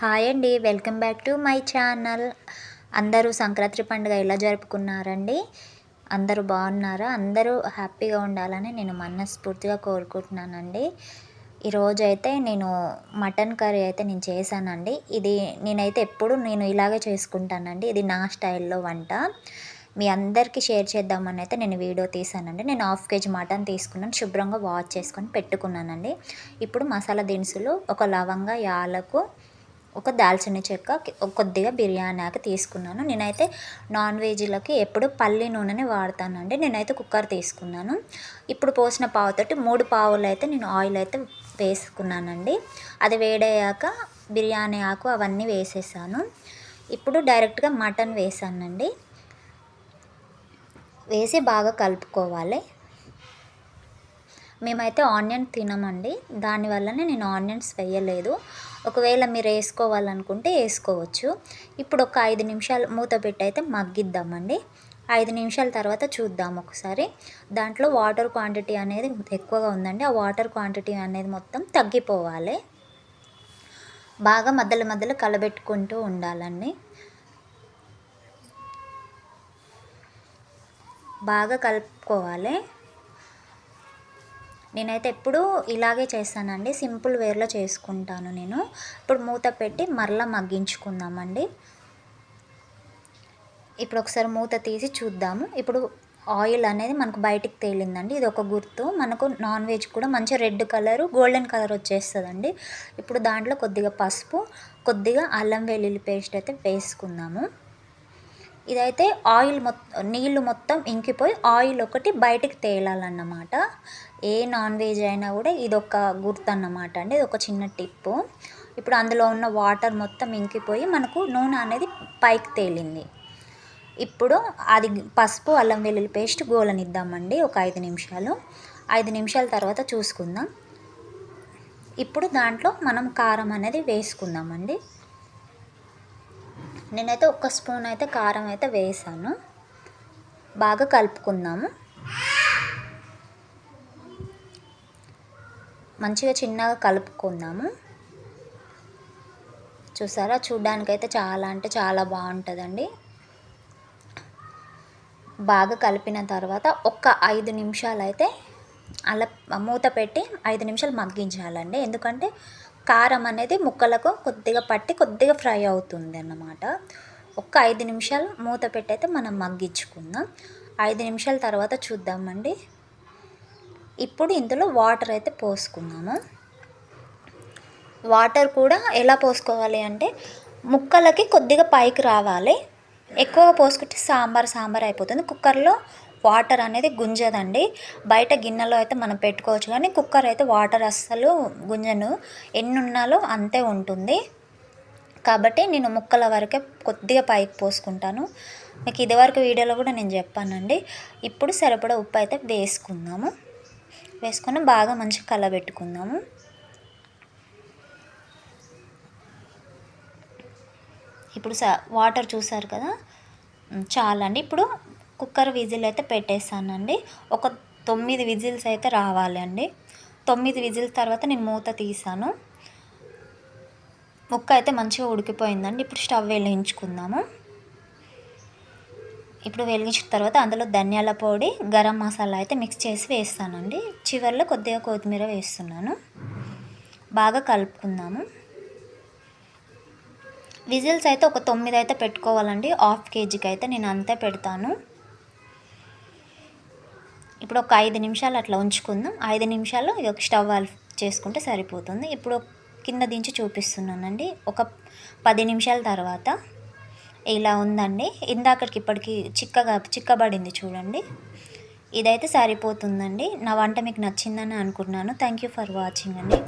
Hi అండి, welcome back to my channel. అందరూ సంక్రాంతి పండుగ ఎలా జరుపుకున్నారండి? అందరూ బాగున్నారా? అందరూ హ్యాపీగా ఉండాలని నేను మనస్ఫూర్తిగా కోరుకుంటున్నానండి. ఈరోజైతే నేను మటన్ కర్రీ అయితే నేను చేశానండి. ఇది నేనైతే ఎప్పుడు ఇలాగే చేసుకుంటానండి. ఇది నా స్టైల్లో వంట. మీ అందరికీ షేర్ చేద్దామని అయితే నేను వీడియో తీసానండి. నేను 1/2 కేజీ మటన్ తీసుకున్నాను. శుభ్రంగా వాష్ చేసుకొని పెట్టుకున్నానండి. ఇప్పుడు మసాలా దినుసులు, ఒక లవంగ, యాలకు, ఒక దాల్చిన చెక్క, కొద్దిగా బిర్యానీ ఆకు తీసుకున్నాను. నేనైతే నాన్ వెజ్లకి ఎప్పుడు పల్లి నూనెని వాడతానండి. నేనైతే కుక్కర్ తీసుకున్నాను. ఇప్పుడు పోసిన పావుతోటి 3 పావులు అయితే నేను ఆయిల్ అయితే వేసుకున్నానండి. అది వేడయ్యాక బిర్యానీ ఆకు అవన్నీ వేసేసాను. ఇప్పుడు డైరెక్ట్గా మటన్ వేసానండి. వేసి బాగా కలుపుకోవాలి. మేమైతే ఆనియన్ తినమండి, దానివల్లనే నేను ఆనియన్స్ వేయలేదు. ఒకవేళ మీరు వేసుకోవాలనుకుంటే వేసుకోవచ్చు. ఇప్పుడు ఒక 5 నిమిషాలు మూత పెట్టి అయితే మగ్గిద్దామండి. 5 నిమిషాల తర్వాత చూద్దాం ఒకసారి. దాంట్లో వాటర్ క్వాంటిటీ అనేది ఎక్కువగా ఉందండి. ఆ వాటర్ క్వాంటిటీ అనేది మొత్తం తగ్గిపోవాలి. బాగా మధ్యలో మధ్యలో కలబెట్టుకుంటూ ఉండాలండి. బాగా కలుపుకోవాలి. నేనైతే ఎప్పుడూ ఇలాగే చేస్తానండి, సింపుల్ వేలో చేసుకుంటాను నేను. ఇప్పుడు మూత పెట్టి మరలా మగ్గించుకుందామండి. ఇప్పుడు ఒకసారి మూత తీసి చూద్దాము. ఇప్పుడు ఆయిల్ అనేది మనకు బయటికి తేలిందండి. ఇది ఒక గుర్తు. మనకు నాన్ వెజ్ కూడా మంచి రెడ్ కలరు, గోల్డెన్ కలర్ వచ్చేస్తుందండి. ఇప్పుడు దాంట్లో కొద్దిగా పసుపు, కొద్దిగా అల్లం వెల్లుల్లి పేస్ట్ అయితే వేసుకుందాము. ఇదైతే ఆయిల్ నీళ్ళు మొత్తం ఇంకిపోయి ఆయిల్ ఒకటి బయటికి తేలాలన్నమాట. ఏ నాన్ వెజ్ అయినా కూడా ఇదొక గుర్తు అన్నమాట అండి. ఇది ఒక చిన్న టిప్పు. ఇప్పుడు అందులో ఉన్న వాటర్ మొత్తం ఇంకిపోయి మనకు నూనె అనేది పైకి తేలింది. ఇప్పుడు అది పసుపు, అల్లం వెల్లుల్లి పేస్ట్ గోలనిద్దామండి ఒక 5 నిమిషాలు. 5 నిమిషాల తర్వాత చూసుకుందాం. ఇప్పుడు దాంట్లో మనం కారం అనేది వేసుకుందామండి. నేనైతే 1 స్పూన్ అయితే కారం అయితే వేసాను. బాగా కలుపుకుందాము. మంచిగా చిన్నగా కలుపుకుందాము. చూసారా, చూడ్డానికైతే చాలా అంటే చాలా బాగుంటుందండి. బాగా కలిపిన తర్వాత ఒక 5 నిమిషాలు అయితే అలా మూత పెట్టి 5 నిమిషాలు మగ్గించాలండి. ఎందుకంటే కారం అనేది ముక్కలకు కొద్దిగా పట్టి కొద్దిగా ఫ్రై అవుతుంది అన్నమాట. ఒక 5 నిమిషాలు మూత పెట్టి అయితే మనం మగ్గించుకుందాం. 5 నిమిషాల తర్వాత చూద్దామండి. ఇప్పుడు ఇందులో వాటర్ అయితే పోసుకుందాము. వాటర్ కూడా ఎలా పోసుకోవాలి అంటే ముక్కలకి కొద్దిగా పైకి రావాలి. ఎక్కువగా పోసుకుంటే సాంబార్ అయిపోతుంది. కుక్కర్లో వాటర్ అనేది గుంజదండి. బయట గిన్నెలో అయితే మనం పెట్టుకోవచ్చు, కానీ కుక్కర్ అయితే వాటర్ అస్సలు గుంజను. ఎన్ని ఉన్నాలో అంతే ఉంటుంది. కాబట్టి నేను ముక్కల వరకే కొద్దిగా పైకి పోసుకుంటాను. మీకు ఇదివరకు వీడియోలో కూడా నేను చెప్పానండి. ఇప్పుడు సరిపడా ఉప్పు అయితే వేసుకుందాము. వేసుకొని బాగా మంచిగా కలబెట్టుకుందాము. ఇప్పుడు వాటర్ చూసారు కదా, చాలండి. ఇప్పుడు కుక్కర్ విజిల్ అయితే పెట్టేస్తానండి. ఒక 9 విజిల్స్ అయితే రావాలండి. 9 విజిల్స్ తర్వాత నేను మూత తీసాను. ముక్క అయితే మంచిగా ఉడికిపోయిందండి. ఇప్పుడు స్టవ్ వెలిగించుకుందాము. ఇప్పుడు వెలిగించిన తర్వాత అందులో ధనియాల పొడి, గరం మసాలా అయితే మిక్స్ చేసి వేస్తానండి. చివరిలో కొద్దిగా కొత్తిమీర వేస్తున్నాను. బాగా కలుపుకుందాము. విజిల్స్ అయితే ఒక 9 అయితే పెట్టుకోవాలండి. 1/2 కేజీకి అయితే నేను అంతే పెడతాను. ఇప్పుడు ఒక 5 నిమిషాలు అట్లా ఉంచుకుందాం. 5 నిమిషాలు ఇక స్టవ్ ఆఫ్ చేసుకుంటే సరిపోతుంది. ఇప్పుడు కింద దించి చూపిస్తున్నానండి. ఒక 10 నిమిషాల తర్వాత ఇలా ఉందండి. ఇందాకటికి ఇప్పటికి చిక్కబడింది చూడండి. ఇదైతే సరిపోతుందండి. నా వంట మీకు నచ్చిందని అనుకుంటున్నాను. థ్యాంక్ యూ ఫర్ వాచింగ్ అండి.